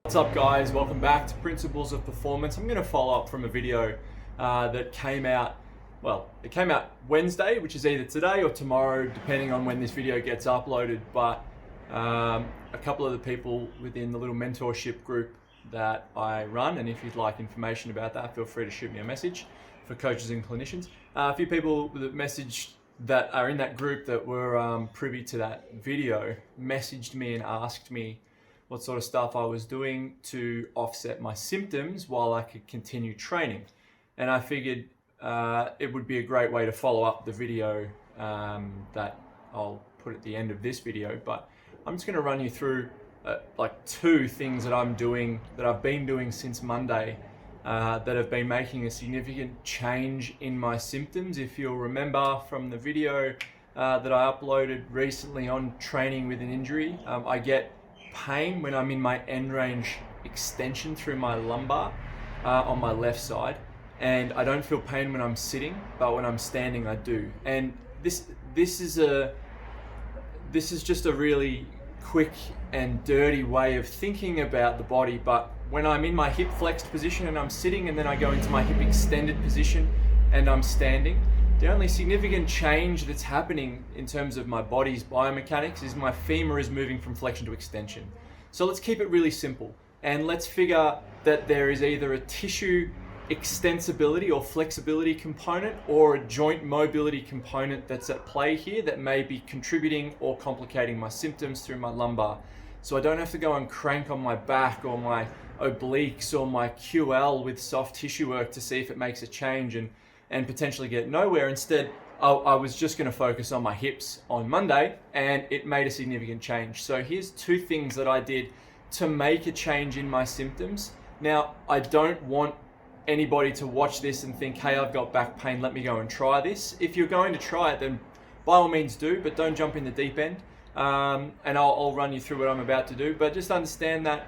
What's up guys, welcome back to Principles of Performance. I'm going to follow up from a video that came out, it came out Wednesday, which is either today or tomorrow, depending on when this video gets uploaded. But a couple of the people within the little mentorship group that I run, and if you'd like information about that, feel free to shoot me a message for coaches and clinicians. A few people that messaged that are in that group that were privy to that video messaged me and asked me what sort of stuff I was doing to offset my symptoms while I could continue training. And I figured it would be a great way to follow up the video that I'll put at the end of this video. But I'm just gonna run you through like two things that I'm doing, that I've been doing since Monday, that have been making a significant change in my symptoms. If you'll remember from the video that I uploaded recently on training with an injury, I get pain when I'm in my end range extension through my lumbar on my left side, and I don't feel pain when I'm sitting, but when I'm standing I do. And this is just a really quick and dirty way of thinking about the body. But when I'm in my hip flexed position and I'm sitting, and then I go into my hip extended position and I'm standing, the only significant change that's happening in terms of my body's biomechanics is my femur is moving from flexion to extension. So let's keep it really simple, and let's figure that there is either a tissue extensibility or flexibility component or a joint mobility component that's at play here that may be contributing or complicating my symptoms through my lumbar. So I don't have to go and crank on my back or my obliques or my QL with soft tissue work to see if it makes a change and potentially get nowhere. Instead, I was just going to focus on my hips on Monday, and it made a significant change. So here's two things that I did to make a change in my symptoms. Now, I don't want anybody to watch this and think, hey, I've got back pain, let me go and try this. If you're going to try it, then by all means do, but don't jump in the deep end. And I'll run you through what I'm about to do. But just understand that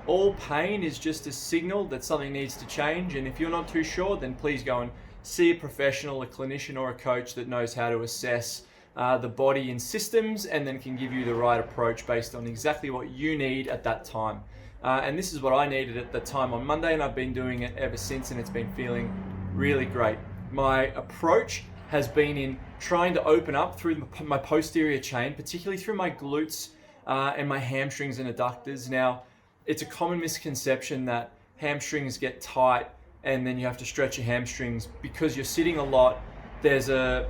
all pain is just a signal that something needs to change. And if you're not too sure, then please go and see a professional, a clinician or a coach that knows how to assess the body in systems, and then can give you the right approach based on exactly what you need at that time. And this is what I needed at the time on Monday, and I've been doing it ever since, and it's been feeling really great. My approach has been in trying to open up through my posterior chain, particularly through my glutes and my hamstrings and adductors. Now, it's a common misconception that hamstrings get tight and then you have to stretch your hamstrings because you're sitting a lot. There's a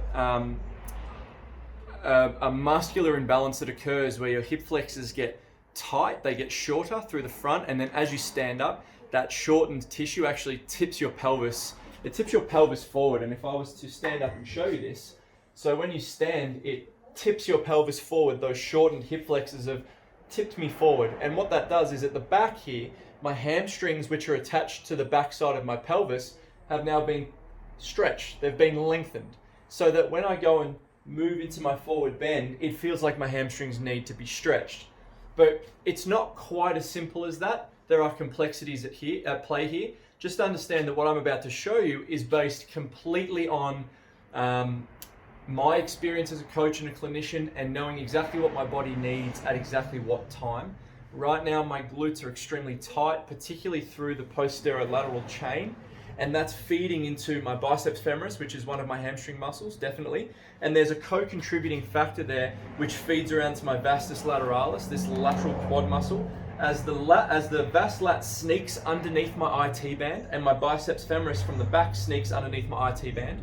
muscular imbalance that occurs where your hip flexors get tight, they get shorter through the front, and then as you stand up, that shortened tissue actually tips your pelvis. It tips your pelvis forward, and if I was to stand up and show you this, so when you stand, it tips your pelvis forward. Those shortened hip flexors have tipped me forward, and what that does is at the back here, my hamstrings, which are attached to the back side of my pelvis, have now been stretched. They've been lengthened, so that when I go and move into my forward bend, it feels like my hamstrings need to be stretched. But it's not quite as simple as that. There are complexities at play here. Just understand that what I'm about to show you is based completely on my experience as a coach and a clinician, and knowing exactly what my body needs at exactly what time. Right now, my glutes are extremely tight, particularly through the posterolateral chain, and that's feeding into my biceps femoris, which is one of my hamstring muscles, definitely. And there's a co-contributing factor there, which feeds around to my vastus lateralis, this lateral quad muscle. As the vas lat sneaks underneath my IT band, and my biceps femoris from the back sneaks underneath my IT band,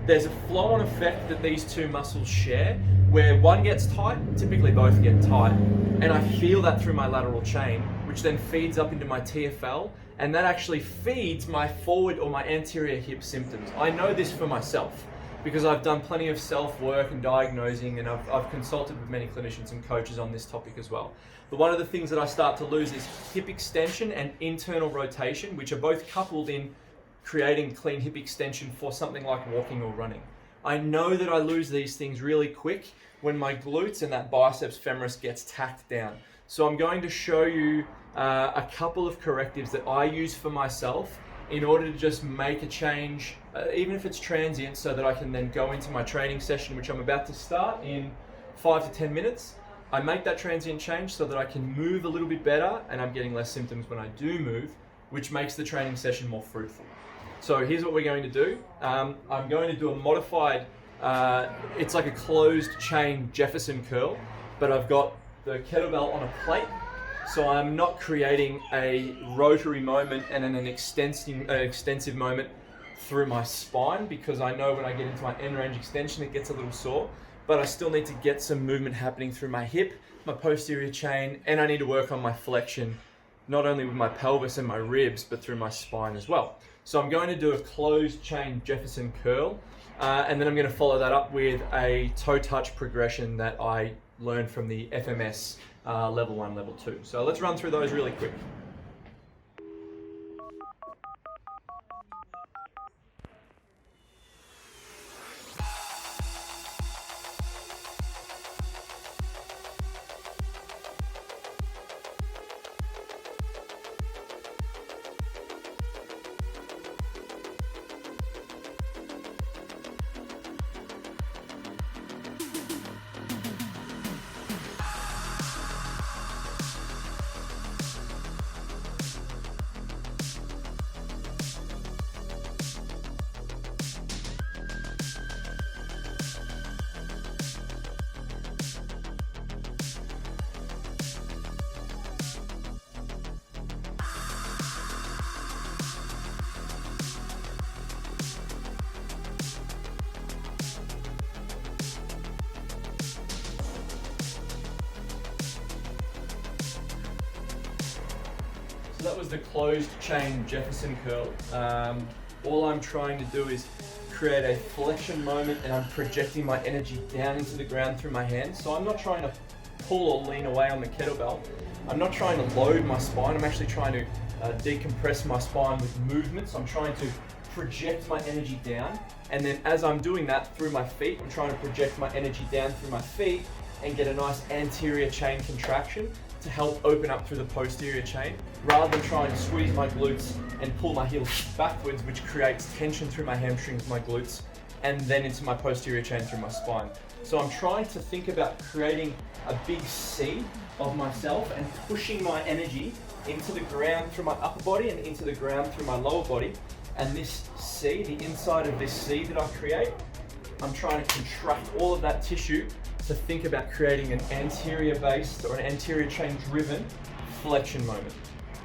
there's a flow-on effect that these two muscles share, where one gets tight, typically both get tight, and I feel that through my lateral chain, which then feeds up into my TFL, and that actually feeds my forward or my anterior hip symptoms. I know this for myself because I've done plenty of self-work and diagnosing, and I've consulted with many clinicians and coaches on this topic as well. But one of the things that I start to lose is hip extension and internal rotation, which are both coupled in creating clean hip extension for something like walking or running. I know that I lose these things really quick when my glutes and that biceps femoris gets tacked down. So I'm going to show you a couple of correctives that I use for myself in order to just make a change, even if it's transient, so that I can then go into my training session, which I'm about to start in 5 to 10 minutes, I make that transient change so that I can move a little bit better and I'm getting less symptoms when I do move, which makes the training session more fruitful. So here's what we're going to do. I'm going to do a modified, it's like a closed chain Jefferson curl, but I've got the kettlebell on a plate. So I'm not creating a rotary moment and then an extensive moment through my spine, because I know when I get into my end range extension, it gets a little sore, but I still need to get some movement happening through my hip, my posterior chain, and I need to work on my flexion, not only with my pelvis and my ribs, but through my spine as well. So I'm going to do a closed chain Jefferson curl, and then I'm going to follow that up with a toe touch progression that I learned from the FMS level 1, level 2. So let's run through those really quick. So that was the closed chain Jefferson curl. All I'm trying to do is create a flexion moment, and I'm projecting my energy down into the ground through my hands. So I'm not trying to pull or lean away on the kettlebell. I'm not trying to load my spine. I'm actually trying to decompress my spine with movements. I'm trying to project my energy down. And then as I'm doing that through my feet, I'm trying to project my energy down through my feet and get a nice anterior chain contraction to help open up through the posterior chain, rather than trying to squeeze my glutes and pull my heels backwards, which creates tension through my hamstrings, my glutes, and then into my posterior chain through my spine. So I'm trying to think about creating a big C of myself and pushing my energy into the ground through my upper body and into the ground through my lower body. And this C, the inside of this C that I create, I'm trying to contract all of that tissue to think about creating an anterior based or an anterior chain driven flexion moment.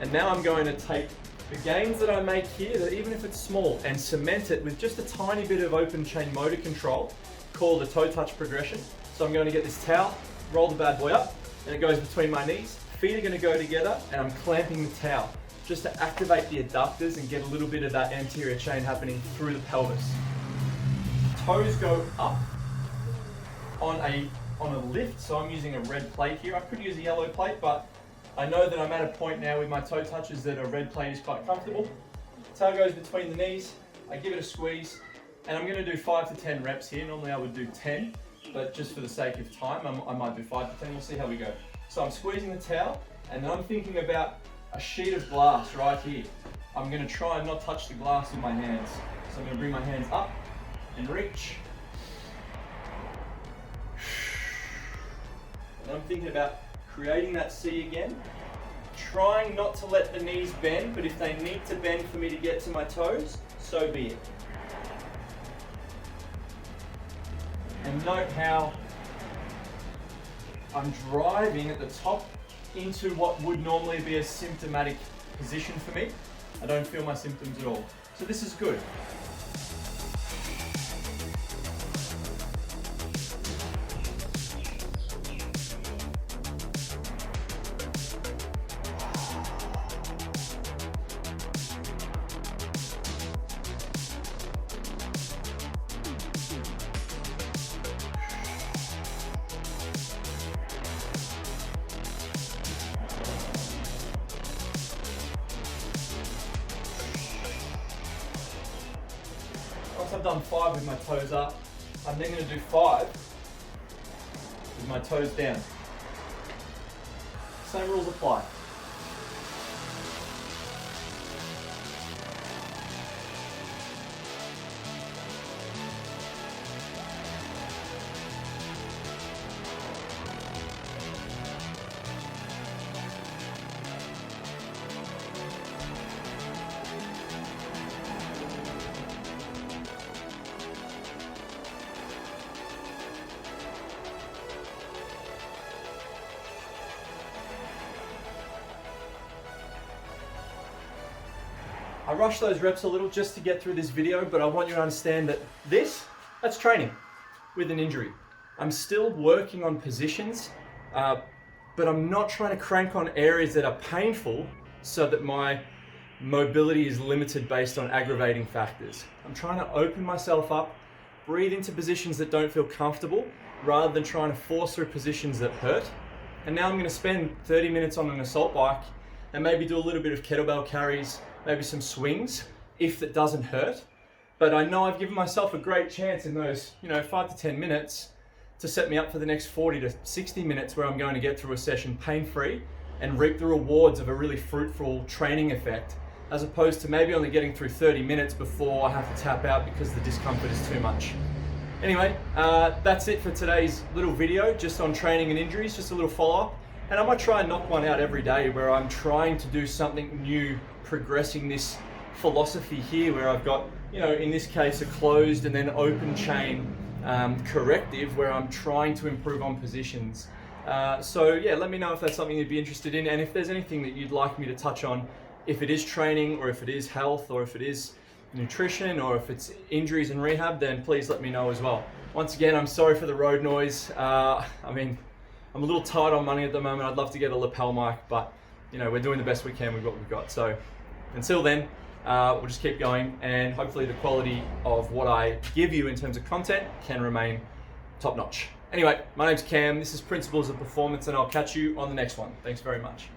And now I'm going to take the gains that I make here, that even if it's small, and cement it with just a tiny bit of open chain motor control called a toe touch progression. So I'm going to get this towel, roll the bad boy up, and it goes between my knees. Feet are going to go together, and I'm clamping the towel just to activate the adductors and get a little bit of that anterior chain happening through the pelvis. Toes go up on a lift, so I'm using a red plate here. I could use a yellow plate, but I know that I'm at a point now with my toe touches that a red plate is quite comfortable. Tail goes between the knees, I give it a squeeze, and I'm going to do 5 to 10 reps here. Normally I would do 10, but just for the sake of time, I might do 5 to 10, we'll see how we go. So I'm squeezing the towel, and then I'm thinking about a sheet of glass right here. I'm going to try and not touch the glass with my hands. So I'm going to bring my hands up and reach. And I'm thinking about creating that C again, trying not to let the knees bend, but if they need to bend for me to get to my toes, so be it. And note how I'm driving at the top into what would normally be a symptomatic position for me. I don't feel my symptoms at all. So this is good. Once I've done 5 with my toes up, I'm then going to do 5 with my toes down. Same rules apply. I rushed those reps a little just to get through this video, but I want you to understand that that's training with an injury. I'm still working on positions, but I'm not trying to crank on areas that are painful so that my mobility is limited based on aggravating factors. I'm trying to open myself up, breathe into positions that don't feel comfortable, rather than trying to force through positions that hurt. And now I'm going to spend 30 minutes on an assault bike and maybe do a little bit of kettlebell carries, maybe some swings, if that doesn't hurt. But I know I've given myself a great chance in those, 5 to 10 minutes to set me up for the next 40 to 60 minutes where I'm going to get through a session pain-free and reap the rewards of a really fruitful training effect, as opposed to maybe only getting through 30 minutes before I have to tap out because the discomfort is too much. Anyway, that's it for today's little video, just on training and injuries, just a little follow-up. And I might try and knock one out every day where I'm trying to do something new, progressing this philosophy here where I've got, in this case, a closed and then open chain corrective where I'm trying to improve on positions. So yeah, let me know if that's something you'd be interested in, and if there's anything that you'd like me to touch on, if it is training or if it is health or if it is nutrition or if it's injuries and rehab, then please let me know as well. Once again, I'm sorry for the road noise. I'm a little tight on money at the moment. I'd love to get a lapel mic, but we're doing the best we can with what we've got. So until then, we'll just keep going, and hopefully the quality of what I give you in terms of content can remain top notch. Anyway, my name's Cam. This is Principles of Performance, and I'll catch you on the next one. Thanks very much.